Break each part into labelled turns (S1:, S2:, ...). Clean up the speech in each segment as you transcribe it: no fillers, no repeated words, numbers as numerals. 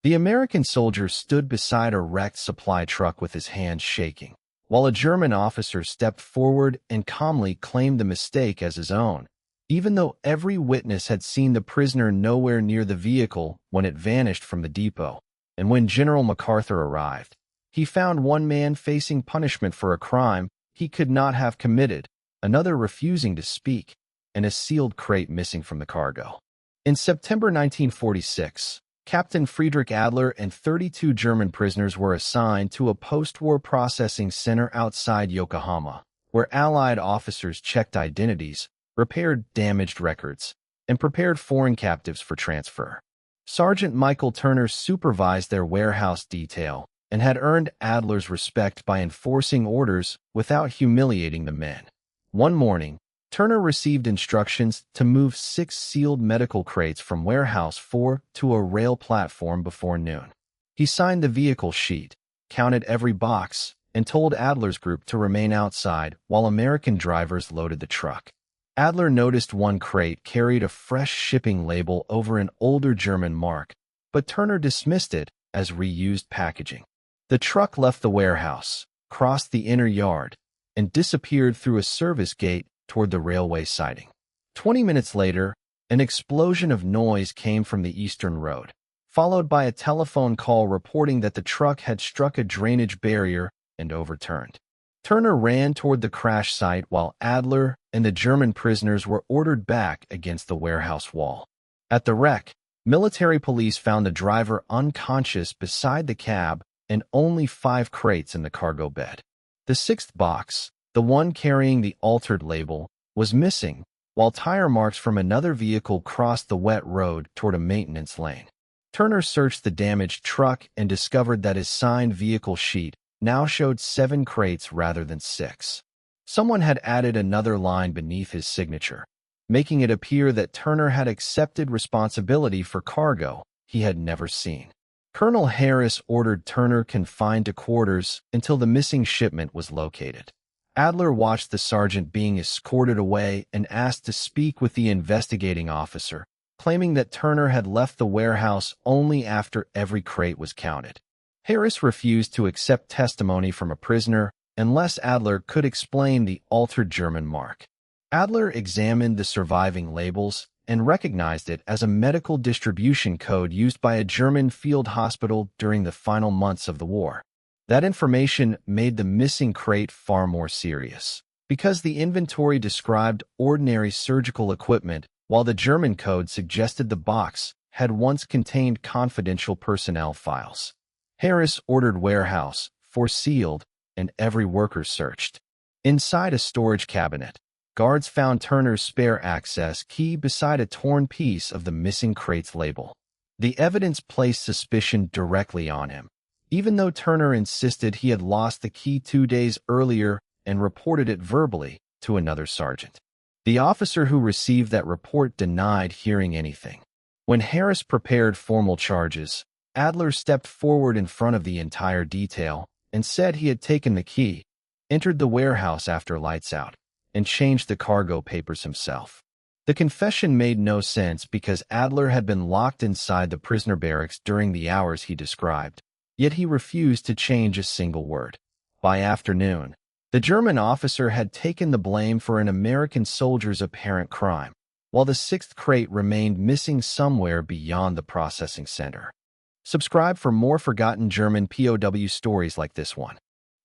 S1: The American soldier stood beside a wrecked supply truck with his hands shaking, while a German officer stepped forward and calmly claimed the mistake as his own, even though every witness had seen the prisoner nowhere near the vehicle when it vanished from the depot. And when General MacArthur arrived, he found one man facing punishment for a crime he could not have committed, another refusing to speak, and a sealed crate missing from the cargo. In September 1946, Captain Friedrich Adler and 32 German prisoners were assigned to a post-war processing center outside Yokohama, where Allied officers checked identities, repaired damaged records, and prepared foreign captives for transfer. Sergeant Michael Turner supervised their warehouse detail and had earned Adler's respect by enforcing orders without humiliating the men. One morning, Turner received instructions to move 6 sealed medical crates from Warehouse 4 to a rail platform before noon. He signed the vehicle sheet, counted every box, and told Adler's group to remain outside while American drivers loaded the truck. Adler noticed one crate carried a fresh shipping label over an older German mark, but Turner dismissed it as reused packaging. The truck left the warehouse, crossed the inner yard, and disappeared through a service gate toward the railway siding. 20 minutes later, an explosion of noise came from the eastern road, followed by a telephone call reporting that the truck had struck a drainage barrier and overturned. Turner ran toward the crash site while Adler and the German prisoners were ordered back against the warehouse wall. At the wreck, military police found the driver unconscious beside the cab and only 5 crates in the cargo bed. The 6th box, the one carrying the altered label, was missing, while tire marks from another vehicle crossed the wet road toward a maintenance lane. Turner searched the damaged truck and discovered that his signed vehicle sheet now showed 7 crates rather than 6. Someone had added another line beneath his signature, making it appear that Turner had accepted responsibility for cargo he had never seen. Colonel Harris ordered Turner confined to quarters until the missing shipment was located. Adler watched the sergeant being escorted away and asked to speak with the investigating officer, claiming that Turner had left the warehouse only after every crate was counted. Harris refused to accept testimony from a prisoner unless Adler could explain the altered German mark. Adler examined the surviving labels and recognized it as a medical distribution code used by a German field hospital during the final months of the war. That information made the missing crate far more serious, because the inventory described ordinary surgical equipment, while the German code suggested the box had once contained confidential personnel files. Harris ordered Warehouse 4 sealed, and every worker searched. Inside a storage cabinet, guards found Turner's spare access key beside a torn piece of the missing crate's label. The evidence placed suspicion directly on him, even though Turner insisted he had lost the key 2 days earlier and reported it verbally to another sergeant. The officer who received that report denied hearing anything. When Harris prepared formal charges, Adler stepped forward in front of the entire detail and said he had taken the key, entered the warehouse after lights out, and changed the cargo papers himself. The confession made no sense because Adler had been locked inside the prisoner barracks during the hours he described, yet he refused to change a single word. By afternoon, the German officer had taken the blame for an American soldier's apparent crime, while the 6th crate remained missing somewhere beyond the processing center. Subscribe for more forgotten German POW stories like this one.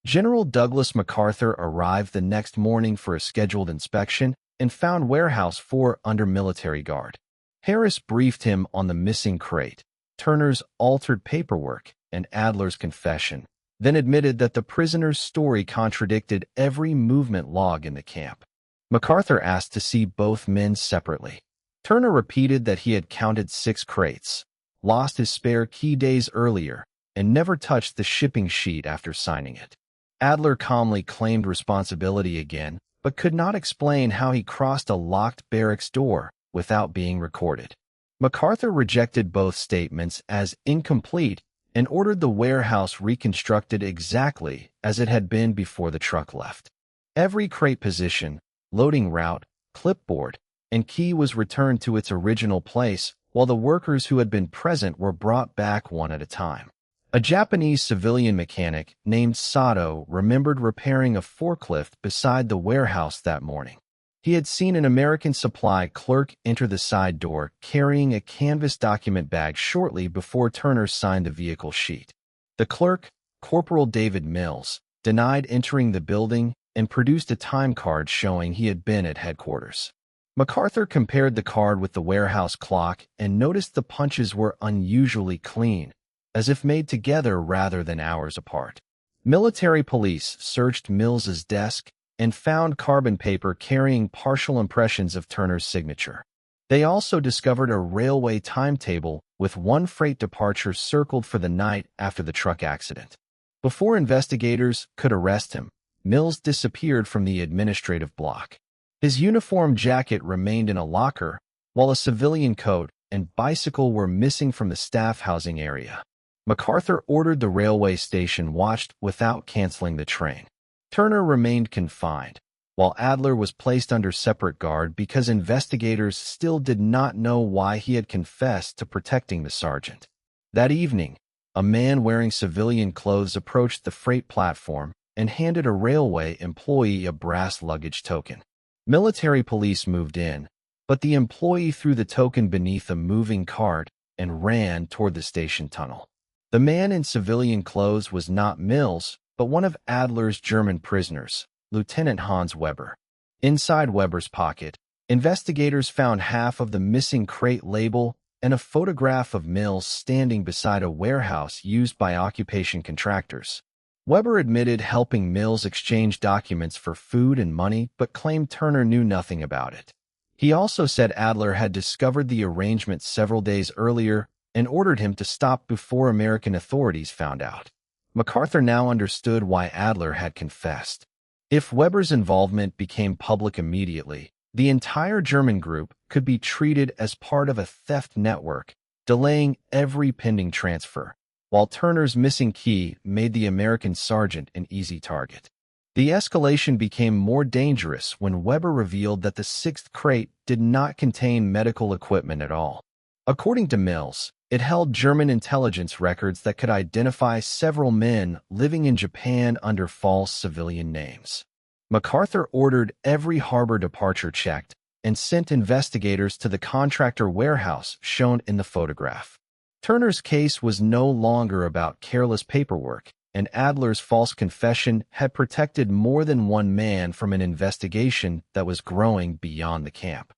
S1: General Douglas MacArthur arrived the next morning for a scheduled inspection and found Warehouse 4 under military guard. Harris briefed him on the missing crate, Turner's altered paperwork, and Adler's confession, then admitted that the prisoner's story contradicted every movement log in the camp. MacArthur asked to see both men separately. Turner repeated that he had counted 6 crates, lost his spare key days earlier, and never touched the shipping sheet after signing it. Adler calmly claimed responsibility again, but could not explain how he crossed a locked barracks door without being recorded. MacArthur rejected both statements as incomplete and ordered the warehouse reconstructed exactly as it had been before the truck left. Every crate position, loading route, clipboard, and key was returned to its original place, while the workers who had been present were brought back one at a time. A Japanese civilian mechanic named Sato remembered repairing a forklift beside the warehouse that morning. He had seen an American supply clerk enter the side door carrying a canvas document bag shortly before Turner signed the vehicle sheet. The clerk, Corporal David Mills, denied entering the building and produced a time card showing he had been at headquarters. MacArthur compared the card with the warehouse clock and noticed the punches were unusually clean, as if made together rather than hours apart. Military police searched Mills's desk and found carbon paper carrying partial impressions of Turner's signature. They also discovered a railway timetable with one freight departure circled for the night after the truck accident. Before investigators could arrest him, Mills disappeared from the administrative block. His uniform jacket remained in a locker, while a civilian coat and bicycle were missing from the staff housing area. MacArthur ordered the railway station watched without canceling the train. Turner remained confined, while Adler was placed under separate guard because investigators still did not know why he had confessed to protecting the sergeant. That evening, a man wearing civilian clothes approached the freight platform and handed a railway employee a brass luggage token. Military police moved in, but the employee threw the token beneath a moving cart and ran toward the station tunnel. The man in civilian clothes was not Mills, but one of Adler's German prisoners, Lieutenant Hans Weber. Inside Weber's pocket, investigators found half of the missing crate label and a photograph of Mills standing beside a warehouse used by occupation contractors. Weber admitted helping Mills exchange documents for food and money, but claimed Turner knew nothing about it. He also said Adler had discovered the arrangement several days earlier and ordered him to stop before American authorities found out. MacArthur now understood why Adler had confessed. If Weber's involvement became public immediately, the entire German group could be treated as part of a theft network, delaying every pending transfer, while Turner's missing key made the American sergeant an easy target. The escalation became more dangerous when Weber revealed that the sixth crate did not contain medical equipment at all. According to Mills, it held German intelligence records that could identify several men living in Japan under false civilian names. MacArthur ordered every harbor departure checked and sent investigators to the contractor warehouse shown in the photograph. Turner's case was no longer about careless paperwork, and Adler's false confession had protected more than one man from an investigation that was growing beyond the camp.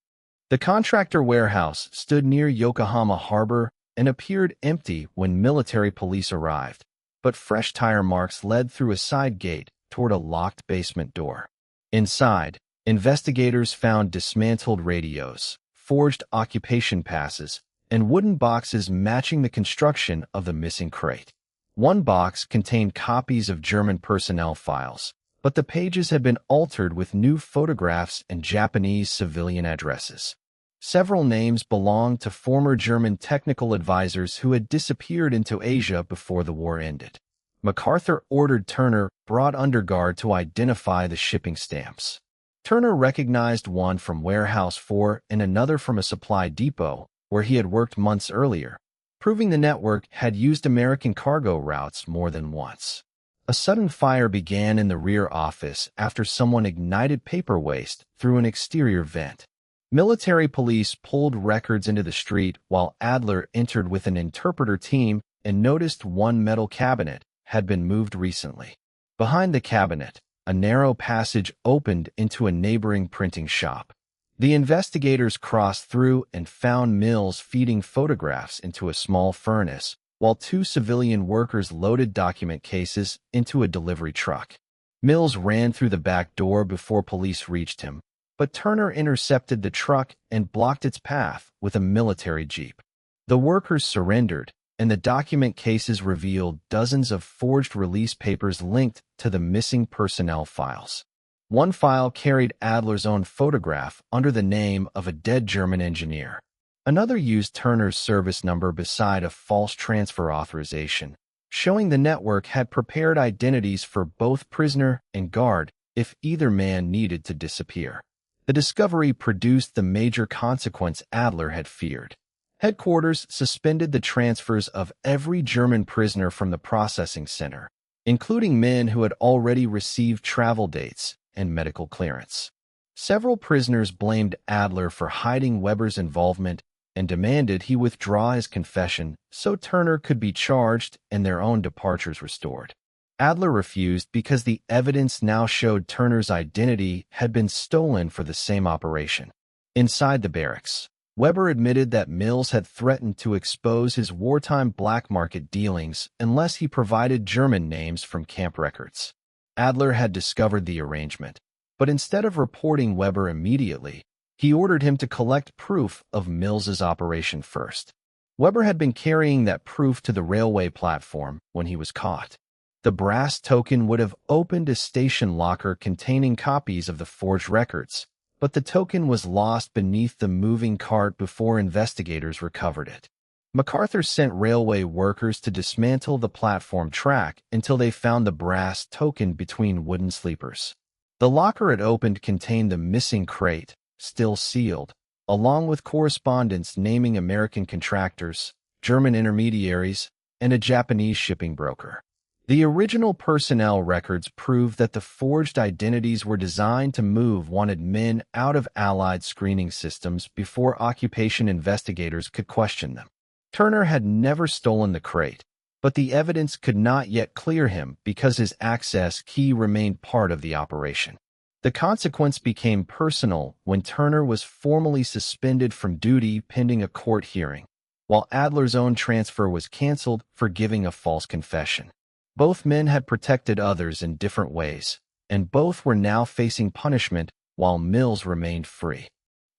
S1: The contractor warehouse stood near Yokohama Harbor and appeared empty when military police arrived, but fresh tire marks led through a side gate toward a locked basement door. Inside, investigators found dismantled radios, forged occupation passes, and wooden boxes matching the construction of the missing crate. One box contained copies of German personnel files, but the pages had been altered with new photographs and Japanese civilian addresses. Several names belonged to former German technical advisors who had disappeared into Asia before the war ended. MacArthur ordered Turner brought under guard to identify the shipping stamps. Turner recognized one from Warehouse 4 and another from a supply depot where he had worked months earlier, proving the network had used American cargo routes more than once. A sudden fire began in the rear office after someone ignited paper waste through an exterior vent. Military police pulled records into the street while Adler entered with an interpreter team and noticed one metal cabinet had been moved recently. Behind the cabinet, a narrow passage opened into a neighboring printing shop. The investigators crossed through and found Mills feeding photographs into a small furnace, while two civilian workers loaded document cases into a delivery truck. Mills ran through the back door before police reached him, but Turner intercepted the truck and blocked its path with a military jeep. The workers surrendered, and the document cases revealed dozens of forged release papers linked to the missing personnel files. One file carried Adler's own photograph under the name of a dead German engineer. Another used Turner's service number beside a false transfer authorization, showing the network had prepared identities for both prisoner and guard if either man needed to disappear. The discovery produced the major consequence Adler had feared. Headquarters suspended the transfers of every German prisoner from the processing center, including men who had already received travel dates and medical clearance. Several prisoners blamed Adler for hiding Weber's involvement and demanded he withdraw his confession so Turner could be charged and their own departures restored. Adler refused because the evidence now showed Turner's identity had been stolen for the same operation. Inside the barracks, Weber admitted that Mills had threatened to expose his wartime black market dealings unless he provided German names from camp records. Adler had discovered the arrangement, but instead of reporting Weber immediately, he ordered him to collect proof of Mills's operation first. Weber had been carrying that proof to the railway platform when he was caught. The brass token would have opened a station locker containing copies of the forged records, but the token was lost beneath the moving cart before investigators recovered it. MacArthur sent railway workers to dismantle the platform track until they found the brass token between wooden sleepers. The locker it opened contained the missing crate, still sealed, along with correspondence naming American contractors, German intermediaries, and a Japanese shipping broker. The original personnel records proved that the forged identities were designed to move wanted men out of Allied screening systems before occupation investigators could question them. Turner had never stolen the crate, but the evidence could not yet clear him because his access key remained part of the operation. The consequence became personal when Turner was formally suspended from duty pending a court hearing, while Adler's own transfer was canceled for giving a false confession. Both men had protected others in different ways, and both were now facing punishment while Mills remained free.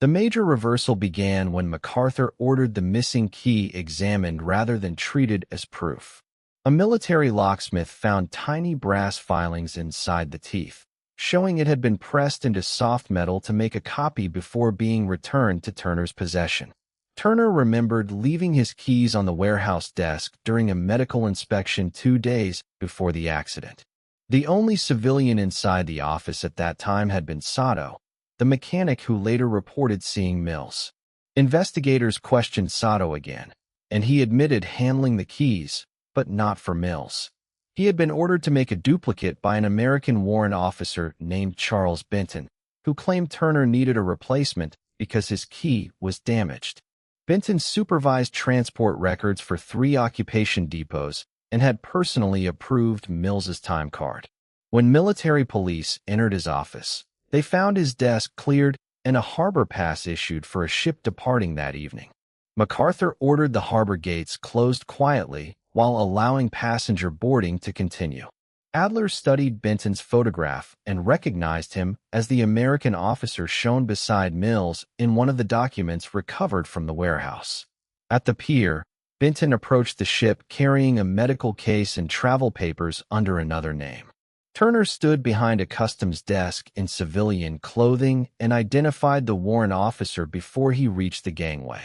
S1: The major reversal began when MacArthur ordered the missing key examined rather than treated as proof. A military locksmith found tiny brass filings inside the teeth, showing it had been pressed into soft metal to make a copy before being returned to Turner's possession. Turner remembered leaving his keys on the warehouse desk during a medical inspection 2 days before the accident. The only civilian inside the office at that time had been Sato, the mechanic who later reported seeing Mills. Investigators questioned Sato again, and he admitted handling the keys, but not for Mills. He had been ordered to make a duplicate by an American warrant officer named Charles Benton, who claimed Turner needed a replacement because his key was damaged. Benton supervised transport records for 3 occupation depots and had personally approved Mills's time card. When military police entered his office, they found his desk cleared and a harbor pass issued for a ship departing that evening. MacArthur ordered the harbor gates closed quietly while allowing passenger boarding to continue. Adler studied Benton's photograph and recognized him as the American officer shown beside Mills in one of the documents recovered from the warehouse. At the pier, Benton approached the ship carrying a medical case and travel papers under another name. Turner stood behind a customs desk in civilian clothing and identified the warrant officer before he reached the gangway.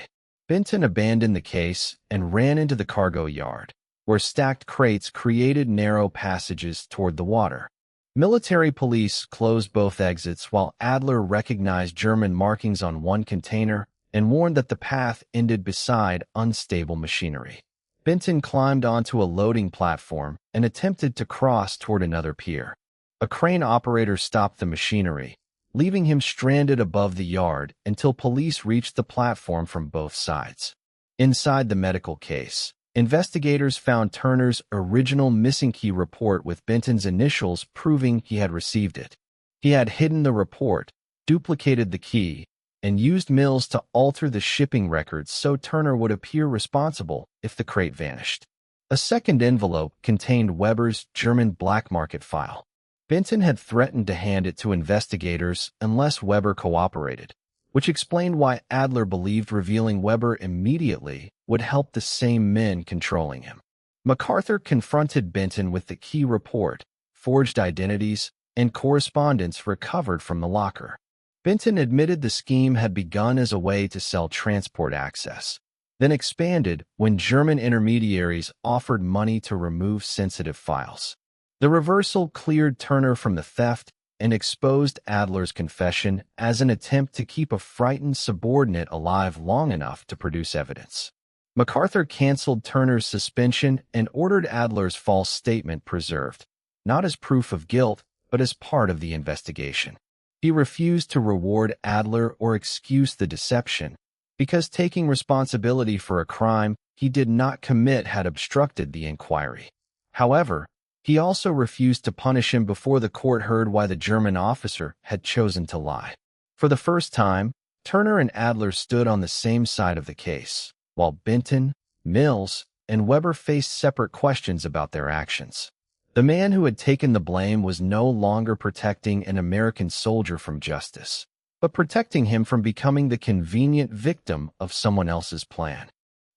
S1: Benton abandoned the case and ran into the cargo yard, where stacked crates created narrow passages toward the water. Military police closed both exits while Adler recognized German markings on one container and warned that the path ended beside unstable machinery. Benton climbed onto a loading platform and attempted to cross toward another pier. A crane operator stopped the machinery, leaving him stranded above the yard until police reached the platform from both sides. Inside the medical case, investigators found Turner's original missing key report with Benton's initials proving he had received it. He had hidden the report, duplicated the key, and used Mills to alter the shipping records so Turner would appear responsible if the crate vanished. A second envelope contained Weber's German black market file. Benton had threatened to hand it to investigators unless Weber cooperated, which explained why Adler believed revealing Weber immediately would help the same men controlling him. MacArthur confronted Benton with the key report, forged identities, and correspondence recovered from the locker. Benton admitted the scheme had begun as a way to sell transport access, then expanded when German intermediaries offered money to remove sensitive files. The reversal cleared Turner from the theft and exposed Adler's confession as an attempt to keep a frightened subordinate alive long enough to produce evidence. MacArthur canceled Turner's suspension and ordered Adler's false statement preserved, not as proof of guilt, but as part of the investigation. He refused to reward Adler or excuse the deception, because taking responsibility for a crime he did not commit had obstructed the inquiry. However, he also refused to punish him before the court heard why the German officer had chosen to lie. For the first time, Turner and Adler stood on the same side of the case, while Benton, Mills, and Weber faced separate questions about their actions. The man who had taken the blame was no longer protecting an American soldier from justice, but protecting him from becoming the convenient victim of someone else's plan.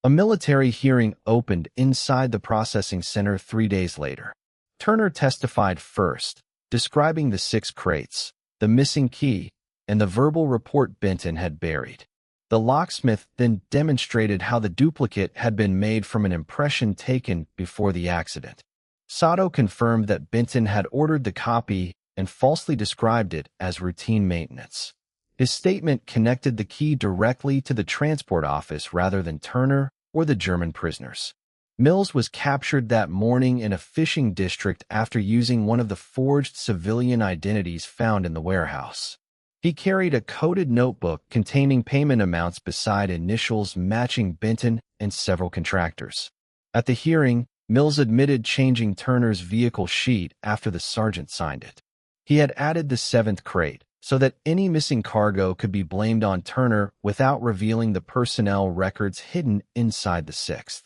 S1: A military hearing opened inside the processing center 3 days later. Turner testified first, describing the 6 crates, the missing key, and the verbal report Benton had buried. The locksmith then demonstrated how the duplicate had been made from an impression taken before the accident. Sato confirmed that Benton had ordered the copy and falsely described it as routine maintenance. His statement connected the key directly to the transport office rather than Turner or the German prisoners. Mills was captured that morning in a fishing district after using one of the forged civilian identities found in the warehouse. He carried a coded notebook containing payment amounts beside initials matching Benton and several contractors. At the hearing, Mills admitted changing Turner's vehicle sheet after the sergeant signed it. He had added the 7th crate so that any missing cargo could be blamed on Turner without revealing the personnel records hidden inside the 6th.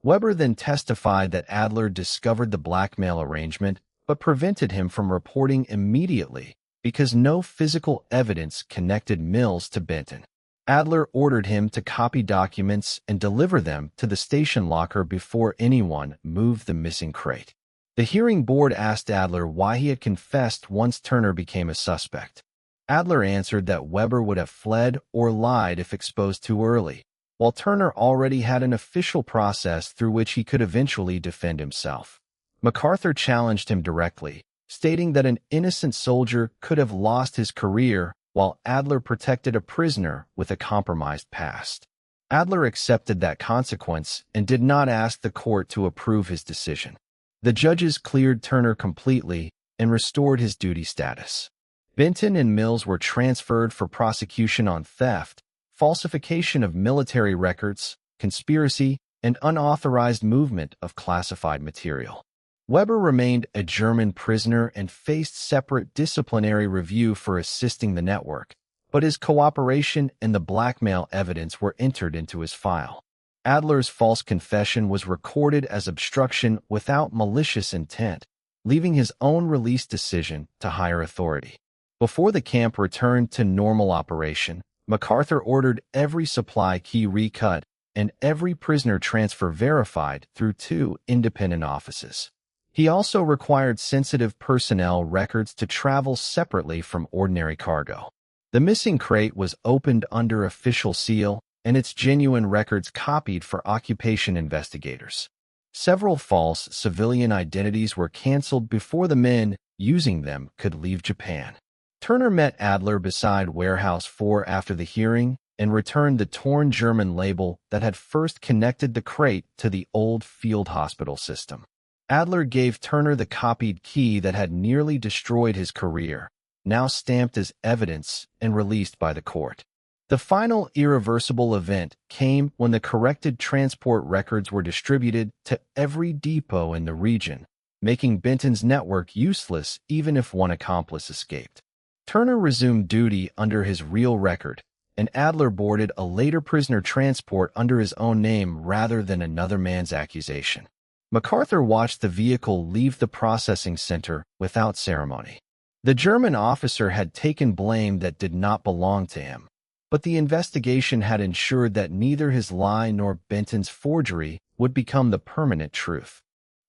S1: Weber then testified that Adler discovered the blackmail arrangement but prevented him from reporting immediately because no physical evidence connected Mills to Benton. Adler ordered him to copy documents and deliver them to the station locker before anyone moved the missing crate. The hearing board asked Adler why he had confessed once Turner became a suspect. Adler answered that Weber would have fled or lied if exposed too early, while Turner already had an official process through which he could eventually defend himself. MacArthur challenged him directly, stating that an innocent soldier could have lost his career while Adler protected a prisoner with a compromised past. Adler accepted that consequence and did not ask the court to approve his decision. The judges cleared Turner completely and restored his duty status. Benton and Mills were transferred for prosecution on theft, falsification of military records, conspiracy, and unauthorized movement of classified material. Weber remained a German prisoner and faced separate disciplinary review for assisting the network, but his cooperation and the blackmail evidence were entered into his file. Adler's false confession was recorded as obstruction without malicious intent, leaving his own release decision to higher authority. Before the camp returned to normal operation, MacArthur ordered every supply key recut and every prisoner transfer verified through 2 independent offices. He also required sensitive personnel records to travel separately from ordinary cargo. The missing crate was opened under official seal, and its genuine records copied for occupation investigators. Several false civilian identities were canceled before the men using them could leave Japan. Turner met Adler beside Warehouse 4 after the hearing and returned the torn German label that had first connected the crate to the old field hospital system. Adler gave Turner the copied key that had nearly destroyed his career, now stamped as evidence and released by the court. The final irreversible event came when the corrected transport records were distributed to every depot in the region, making Benton's network useless even if one accomplice escaped. Turner resumed duty under his real record, and Adler boarded a later prisoner transport under his own name rather than another man's accusation. MacArthur watched the vehicle leave the processing center without ceremony. The German officer had taken blame that did not belong to him, but the investigation had ensured that neither his lie nor Benton's forgery would become the permanent truth.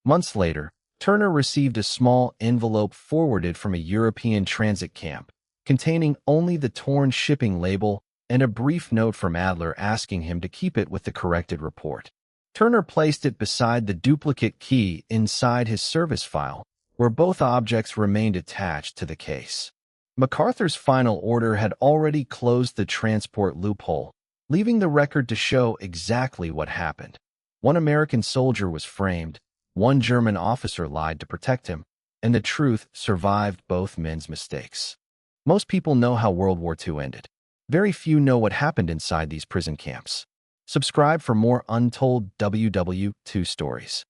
S1: Months later, Turner received a small envelope forwarded from a European transit camp, containing only the torn shipping label and a brief note from Adler asking him to keep it with the corrected report. Turner placed it beside the duplicate key inside his service file, where both objects remained attached to the case. MacArthur's final order had already closed the transport loophole, leaving the record to show exactly what happened. One American soldier was framed, one German officer lied to protect him, and the truth survived both men's mistakes. Most people know how World War II ended. Very few know what happened inside these prison camps. Subscribe for more Untold WWII stories.